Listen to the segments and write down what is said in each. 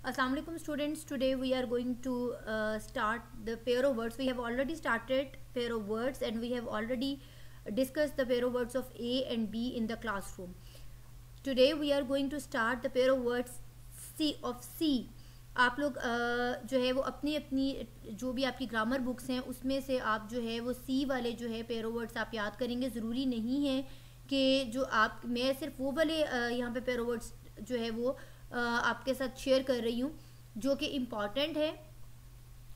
Assalamu alaikum students. Today we are going to start the pair of words. We have already started pair of words and we have already discussed the pair of words of A and B in the classroom. Today we are going to start the pair of words C. आप लोग जो है वो अपनी अपनी जो भी आपकी ग्रामर बुक्स हैं उसमें से आप जो है वो सी वाले जो है पेयर ऑफ वर्ड्स आप याद करेंगे. ज़रूरी नहीं है कि जो आप मैं सिर्फ वो वाले यहाँ पे पेयर ऑफ वर्ड्स जो है वो आपके साथ शेयर कर रही हूँ जो कि इम्पॉर्टेंट है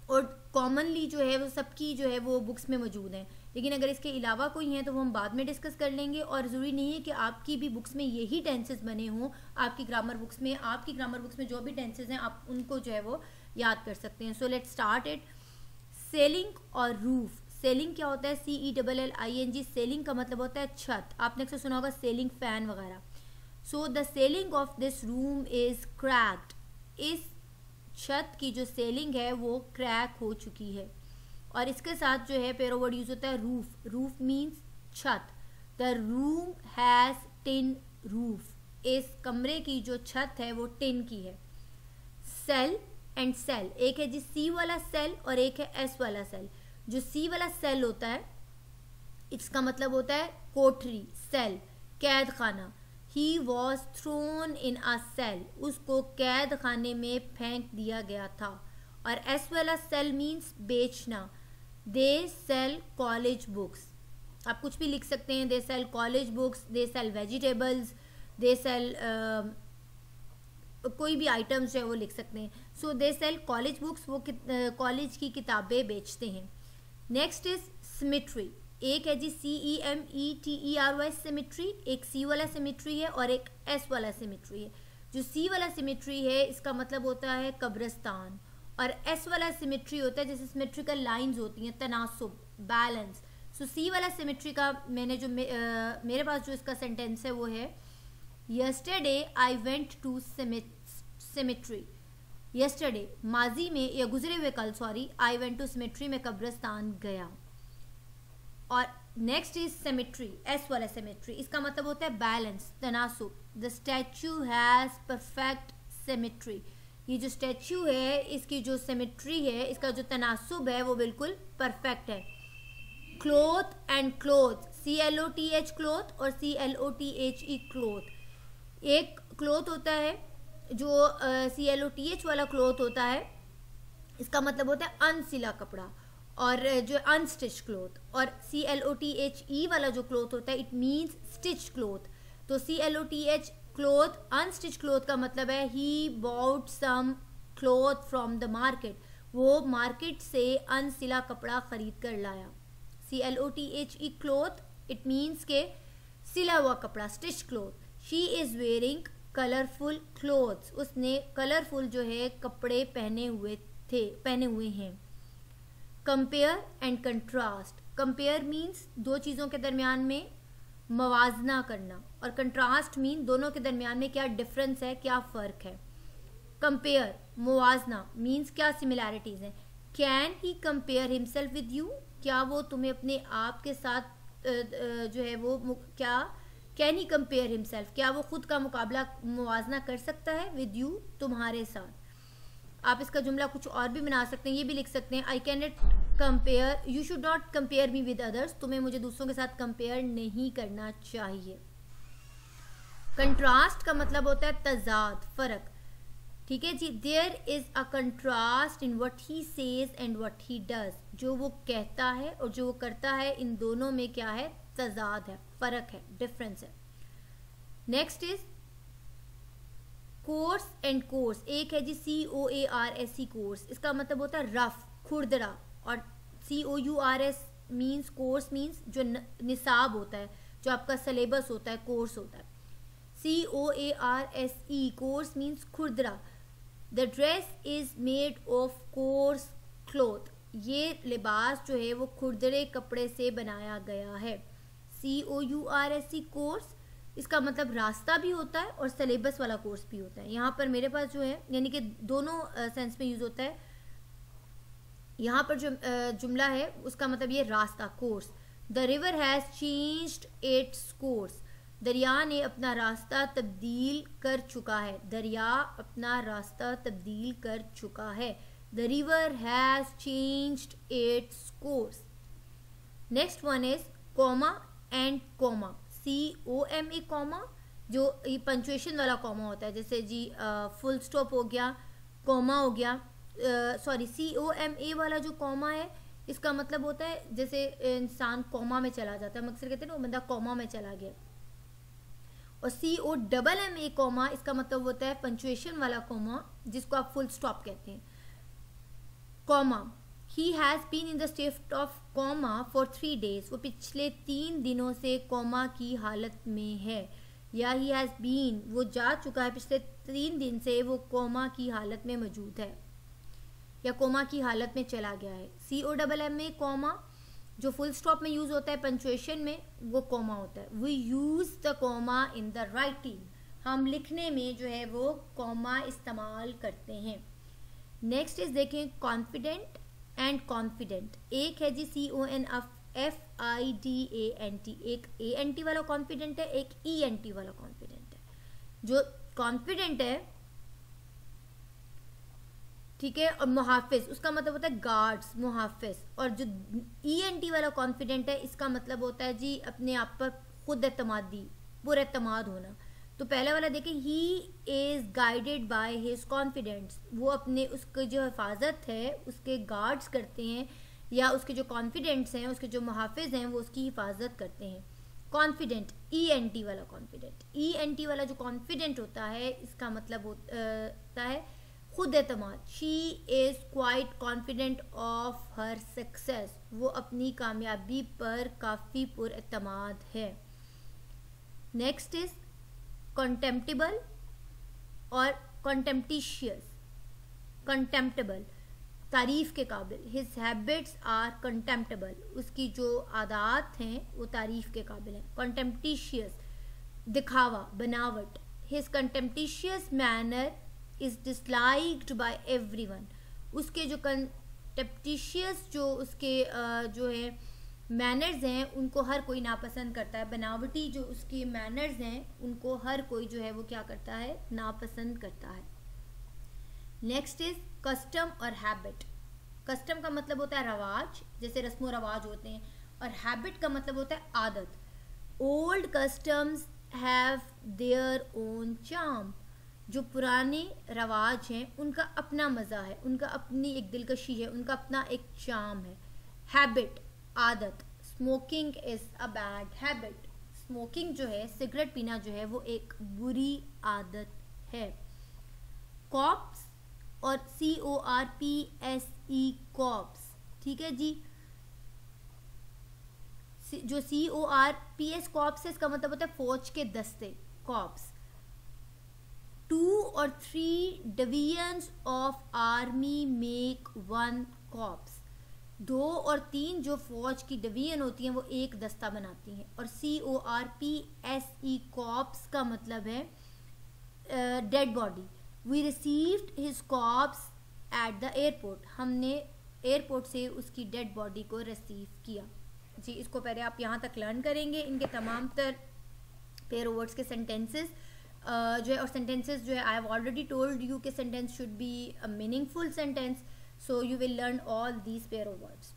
और कॉमनली जो है वो सबकी जो है वो बुक्स में मौजूद हैं. लेकिन अगर इसके अलावा कोई हैं तो वो हम बाद में डिस्कस कर लेंगे और ज़रूरी नहीं है कि आपकी भी बुक्स में यही टेंसेस बने हों. आपकी ग्रामर बुक्स में जो भी टेंसेस हैं आप उनको जो है वो याद कर सकते हैं. So let's start it. Selling और रूफ. सेलिंग क्या होता है? CELLING. सेलिंग का मतलब होता है छत. आपने अक्सर सुना होगा सेलिंग फैन वगैरह. So the selling of this room is cracked. इस छत की जो सेलिंग है वो क्रैक हो चुकी है. और इसके साथ जो है पेयर ऑफ वर्ड यूज होता है रूफ. रूफ मीन्स छत. The room has tin roof. इस कमरे की जो छत है वो टिन की है. Cell and cell. एक है जी सी वाला सेल और एक है एस वाला सेल. जो सी वाला सेल होता है इसका मतलब होता है कोठरी, सेल, कैद खाना. He was thrown in a cell. उसको कैद खाने में फेंक दिया गया था. और एस वाला सेल मीन्स बेचना. They sell college books. आप कुछ भी लिख सकते हैं. They sell college books, they sell vegetables, they sell कोई भी आइटम्स है वो लिख सकते हैं. सो दे सेल कॉलेज बुक्स. वो कॉलेज की किताबें बेचते हैं. Next is symmetry. एक है जी CEMETRY सिमेट्री. एक सी वाला सिमेट्री है और एक एस वाला सिमेट्री है. जो सी वाला सिमेट्री है इसका मतलब होता है कब्रिस्तान और एस वाला सिमेट्री होता है जैसे सिमेट्रिकल लाइंस होती हैं, तनासुब, बैलेंस. सो सी वाला सिमेट्री का मैंने जो मेरे पास जो इसका सेंटेंस है वो है yesterday I went to symmetry. Yesterday माजी में या गुजरे हुए कल आई वेंट टू सिमेट्री में कब्रिस्तान गया. और नेक्स्ट इज सिमेट्री, एस वाला सिमेट्री. इसका मतलब होता है बैलेंस, तनासुब. The statue has perfect symmetry. ये जो स्टैचू है इसकी जो सिमेट्री है, इसका जो तनासुब है वो बिल्कुल परफेक्ट है. Cloth and cloth. CLOTH cloth और CLOTHE क्लोथ. एक क्लोथ होता है जो CLOTH वाला क्लोथ होता है इसका मतलब होता है अनसिला कपड़ा और जो अनस्टिच क्लोथ. और CLOTHE वाला जो क्लोथ होता है इट मीन्स स्टिच क्लोथ. तो CLOTH क्लोथ, अनस्टिच क्लोथ का मतलब है he bought some cloth from the market. वो मार्केट से अनसिला कपड़ा खरीद कर लाया. CLOTHE क्लोथ इट मीन्स के सिला हुआ कपड़ा, stitch cloth. She is wearing colourful clothes. उसने कलरफुल जो है कपड़े पहने हुए हैं. Compare and contrast. Compare means दो चीज़ों के दरमियान में मवाजना करना और कंट्रास्ट मीन दोनों के दरमियान में क्या डिफरेंस है, क्या फ़र्क है. कंपेयर, मुवाजना मीन्स क्या सिमिलैरिटीज़ हैं. Can he compare himself with you. क्या वो तुम्हें अपने आप के साथ जो है वो क्या कैन ही कंपेयर हिमसेल्फ, क्या वो खुद का मुकाबला मुवाजना कर सकता है विद यू, तुम्हारे साथ. आप इसका जुमला कुछ और भी बना सकते हैं. ये भी लिख सकते हैं I can not compare, you should not compare me with others. तुम्हें मुझे दूसरों के साथ कंपेयर नहीं करना चाहिए. कंट्रास्ट का मतलब होता है तजाद, फर्क. ठीक है जी. There is a contrast in what he says and what he does. जो वो कहता है और जो वो करता है इन दोनों में क्या है, तजाद है, फर्क है, डिफरेंस है. Next is course and course. एक है जी COARSE कोर्स. इसका मतलब होता है रफ, खुरदरा. और COURS मीन्स कोर्स मीन्स जो निसाब होता है, जो आपका सिलेबस होता है, कोर्स होता है. COARSE कोर्स मीन्स खुरदरा. The dress is made of coarse cloth. ये लिबास जो है वो खुरदरे कपड़े से बनाया गया है. COURSE कोर्स इसका मतलब रास्ता भी होता है और सिलेबस वाला कोर्स भी होता है. यहाँ पर मेरे पास जो है यानी कि दोनों सेंस में यूज होता है. यहाँ पर जो जुमला है उसका मतलब ये रास्ता, course. The river has changed its course. दरिया ने अपना रास्ता तब्दील कर चुका है, दरिया अपना रास्ता तब्दील कर चुका है। The river has changed its course. Next one is comma and comma, COMA comma, जो ये पंचुएशन वाला कॉमा होता है, जैसे जी फुल स्टॉप हो गया, कॉमा हो गया, सॉरी COMA वाला जो कॉमा है इसका मतलब होता है जैसे इंसान कॉमा में चला जाता है, अक्सर कहते हैं ना वो बंदा कॉमा में चला गया। और COMMA कॉमा इसका मतलब होता है पंचुएशन वाला कॉमा, जिसको आप फुल स्टॉप कहते हैं। Comma, he has been in the state of comma for 3 days, वो पिछले 3 दिनों से कॉमा की हालत में है, या ही हैज़ बीन वो जा चुका है, पिछले 3 दिन से वो कॉमा की हालत में मौजूद है या कोमा की हालत में चला गया है। COMMA कॉमा जो फुल स्टॉप में यूज होता है पंचुएशन में, वो कॉमा होता है। We use the comma in the writing, हम लिखने में जो है वो कॉमा इस्तेमाल करते हैं। नेक्स्ट इज देखें कॉन्फिडेंट एंड कॉन्फिडेंट। एक है जी CONFIDENT, एक ANT वाला कॉन्फिडेंट है, एक ENT वाला कॉन्फिडेंट है। जो कॉन्फिडेंट है, ठीक है, और मुहाफिज उसका मतलब होता है गार्ड्स, मुहाफिज। और जो ENT वाला कॉन्फिडेंट है इसका मतलब होता है जी अपने आप पर खुद एतमादी, पुरएतमाद होना। तो पहले वाला देखें, he is guided by his confidants, वो अपने उसके जो हिफाजत है उसके गार्ड्स करते हैं, या उसके जो कॉन्फिडेंट्स हैं, उसके जो मुहाफिज हैं वो उसकी हिफाजत करते हैं। कॉन्फिडेंट ENT वाला कॉन्फिडेंट, ENT वाला जो कॉन्फिडेंट होता है इसका मतलब होता है खुद एतमाद। She is quite confident of her success, वो अपनी कामयाबी पर काफ़ी पुरएतमाद है। नेक्स्ट इज कंटेम्प्टेबल और कंटेम्प्टिशियस। कंटेम्प्टेबल तारीफ के काबिल, हिज हैबिट्स आर कंटेम्प्टेबल, उसकी जो आदात हैं वो तारीफ के काबिल हैं। कंटेम्प्टिशियस दिखावा, बनावट। His contemptuous manner is disliked by everyone, उसके जो कंटेम्प्टिशियस जो उसके जो है मैनर्स हैं उनको हर कोई नापसंद करता है। बनावटी जो उसके मैनर्स हैं उनको हर कोई जो है वो क्या करता है, नापसंद करता है। नेक्स्ट इज कस्टम और हैबिट। कस्टम का मतलब होता है रवाज, जैसे रस्म व रवाज होते हैं, और हैबिट का मतलब होता है आदत। Old customs have their own charm, जो पुराने रवाज हैं उनका अपना मज़ा है, उनका अपनी एक दिलकशी है, उनका अपना एक चार्म है। हैबिट आदत। Smoking is a bad habit, smoking जो है, सिगरेट पीना जो है वो एक बुरी आदत है। कॉप्स और CORPSE कॉप्स, ठीक है जी। जो CORPS कॉप्स है इसका मतलब होता है फौज के दस्ते, कॉप्स। 2 और 3 divisions of army make 1 corps, 2 और 3 जो फौज की डिवीजन होती हैं वो एक दस्ता बनाती हैं। और CORPSE कॉप्स का मतलब है dead body. We received his corpse at the airport, हमने एयरपोर्ट से उसकी डेड बॉडी को रिसीव किया जी। इसको पहले आप यहाँ तक लर्न करेंगे, इनके तमाम तर पेयर वर्ड्स के सेंटेंसेस जो है, और सेंटेंसेस जो है I have already told you के sentence should be a meaningful sentence, so you will learn all these pair of words.